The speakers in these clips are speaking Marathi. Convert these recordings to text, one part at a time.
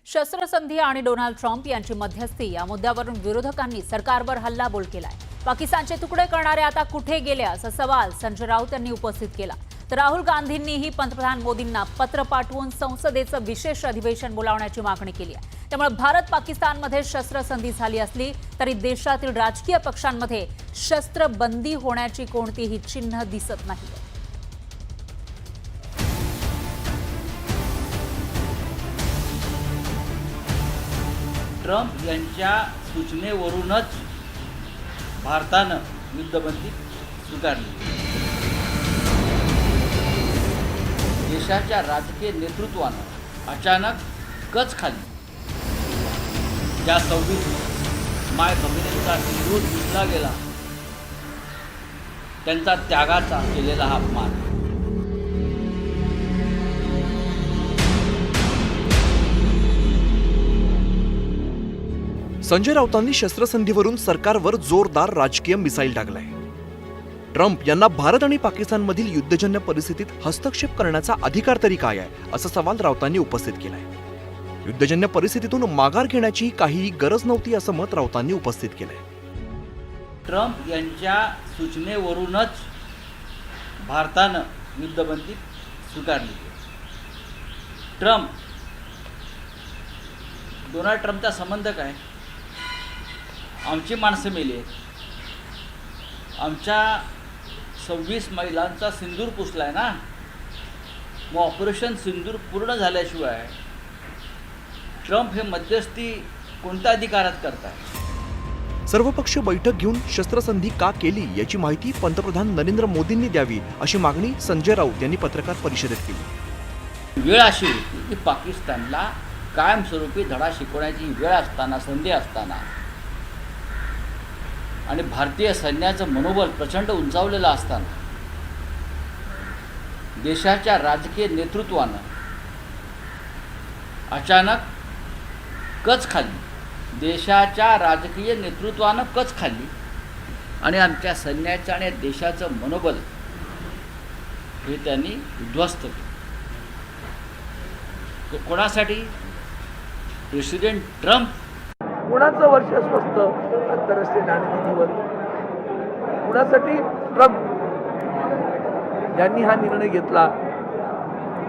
शस्त्रसंधी आणि डोनाल्ड ट्रम्प यांची मध्यस्थी या मुद्द्यावरून विरोधकांनी सरकारवर हल्लाबोल केलाय। पाकिस्तानचे तुकडे करणारे आता कुठे गेले असा सवाल संजय राऊत यांनी उपस्थित केला। तर राहुल गांधींनीही पंतप्रधान मोदींना पत्र पाठवून संसदेचं विशेष अधिवेशन बोलावण्याची मागणी केली आहे। त्यामुळे भारत पाकिस्तानमध्ये शस्त्रसंधी झाली असली तरी देशातील राजकीय पक्षांमध्ये शस्त्रबंदी होण्याची कोणतीही चिन्ह दिसत नाही। ट्रम्प यांच्या सूचनेवरूनच भारतानं युद्धबंदी स्वीकारली। देशाच्या राजकीय नेतृत्वानं अचानक कच खाली। ज्या 26 माय भगिनींचा सिंदूर पुसला गेला त्यांचा त्यागाचा केलेला हा अपमान। संजय राऊतांनी शस्त्रसंधीवरून सरकारवर जोरदार राजकीय मिसाईल टाकलाय। ट्रम्प यांना भारत आणि पाकिस्तानमधील युद्धजन्य परिस्थितीत हस्तक्षेप करण्याचा अधिकार तरी काय आहे असा सवाल राऊतांनी उपस्थित केलाय। युद्धजन्य परिस्थितीतून माघार घेण्याची काहीही गरज नव्हती असं मत राऊतांनी उपस्थित केलंय। ट्रम्प यांच्या सूचनेवरूनच भारतानं युद्धबंदी स्वीकारली। डोनाल्ड ट्रम्पचा संबंध काय? आमची माणसं मेली आहेत, आमच्या 26 महिलांचा सिंदूर पुसलाय ना। मग ऑपरेशन सिंदूर पूर्ण झाल्याशिवाय ट्रम्प हे मध्यस्थी कोणत्या अधिकारात करतात? सर्वपक्षीय बैठक घेऊन शस्त्रसंधी का केली याची माहिती पंतप्रधान नरेंद्र मोदींनी द्यावी अशी मागणी संजय राऊत यांनी पत्रकार परिषदेत केली। वेळ अशी होती की पाकिस्तानला कायमस्वरूपी धडा शिकवण्याची वेळ असताना, संधी असताना आणि भारतीय सैन्याचं मनोबल प्रचंड उंचावलेलं असताना देशाच्या राजकीय नेतृत्वानं अचानक कच खाल्ली। देशाच्या राजकीय नेतृत्वानं कच खाल्ली आणि आमच्या सैन्याचं आणि देशाचं मनोबल हे त्यांनी उद्ध्वस्त केलं। कोणासाठी? प्रेसिडेंट ट्रम्प कुणाचं वर्चस्व असतं आंतरराष्ट्रीय नाणेनिधीवर? कुणासाठी? ट्रम्प यांनी हा निर्णय घेतला।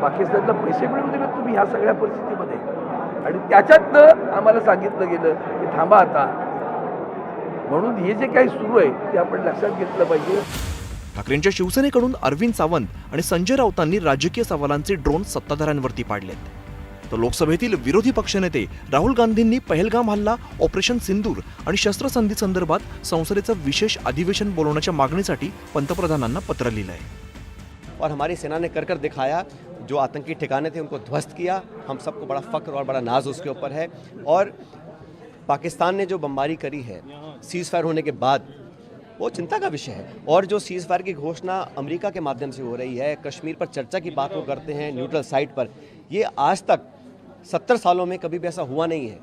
पाकिस्तानला पैसे मिळवून दिले तुम्ही ह्या सगळ्या परिस्थितीमध्ये, आणि त्याच्यातनं आम्हाला सांगितलं गेलं की थांबा आता। म्हणून हे जे काही सुरू आहे ते आपण लक्षात घेतलं पाहिजे। ठाकरेंच्या शिवसेनेकडून अरविंद सावंत आणि संजय राऊतांनी राजकीय सवालांचे ड्रोन सत्ताधाऱ्यांवरती पाडलेत। तर लोकसभेतील विरोधी पक्षनेते राहुल गांधींनी पहलगाम हल्ला, ऑपरेशन सिंदूर आणि शस्त्रसंधी संदर्भात संसदेचं विशेष अधिवेशन बोलवण्याच्या मागणीसाठी पंतप्रधानांना पत्र लिहिलं आहे। और हमारी सेना ने कर दिखाया। जो आतंकी ठिकाने थे उनको ध्वस्त किया। हम सबको बड़ा फख्र और बड़ा नाज उसके ऊपर है। और पाकिस्तान ने जो बमबारी करी है सीज़ फायर होने के बाद, वो चिंता का विषय है। और जो सीज़ फायर की घोषणा अमेरिका के माध्यम से हो रही है, कश्मीर पर चर्चा की बात वो करते हैं न्यूट्रल साइट पर, ये आज तक 70 सालों में कभी भी ऐसा हुआ नहीं है।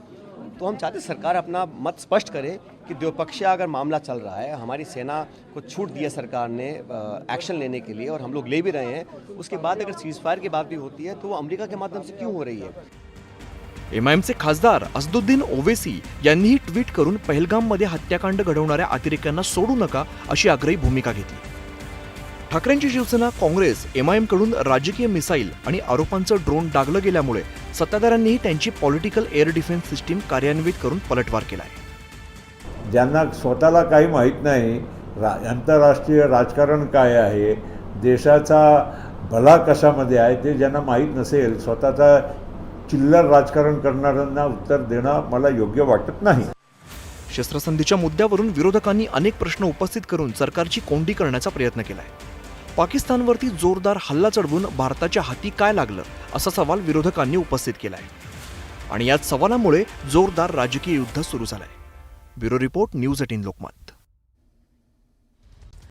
तो हम चाहते सरकार अपना मत स्पष्ट करे कि द्विपक्षीय अगर मामला चल रहा है, हमारी सेना को छूट दी है सरकार ने एक्शन लेने के लिए और हम लोग ले भी रहे हैं, उसके बाद अगर सीज़ फायर की बात भी होती है तो वो अमेरिका के माध्यम से क्यों हो रही है? एमआयएमचे खासदार असदुद्दीन ओवैसी यांनीही ट्विट करून पहलगाममध्ये हत्याकांड घडवणाऱ्या अतिरेक्यांना सोडू नका अशी आग्रही भूमिका घेतली। ठाकरेंची शिवसेना, काँग्रेस, एमआयएम कडून राजकीय मिसाईल आणि आरोपांचं ड्रोन डागलं गेल्यामुळे सत्ताधाऱ्यांनीही त्यांची पॉलिटिकल एअर डिफेन्स सिस्टीम कार्यान्वित करून पलटवार केलाय। ज्यांना स्वतःला काही माहीत नाही आंतरराष्ट्रीय राजकारण काय आहे, देशाचा भला कशामध्ये आहे ते ज्यांना माहीत नसेल, स्वतःचा चिल्लर राजकारण करणाऱ्यांना उत्तर देणं मला योग्य वाटत नाही। शस्त्रसंधीच्या मुद्द्यावरून विरोधकांनी अनेक प्रश्न उपस्थित करून सरकारची कोंडी करण्याचा प्रयत्न केलाय। पाकिस्तानवरती जोरदार हल्ला चढवून भारताच्या हाती काय लागलं असा सवाल विरोधकांनी उपस्थित केलाय आणि याच सवालामुळे जोरदार राजकीय युद्ध सुरू झालंय। Bureau report, news 18 Lokmat.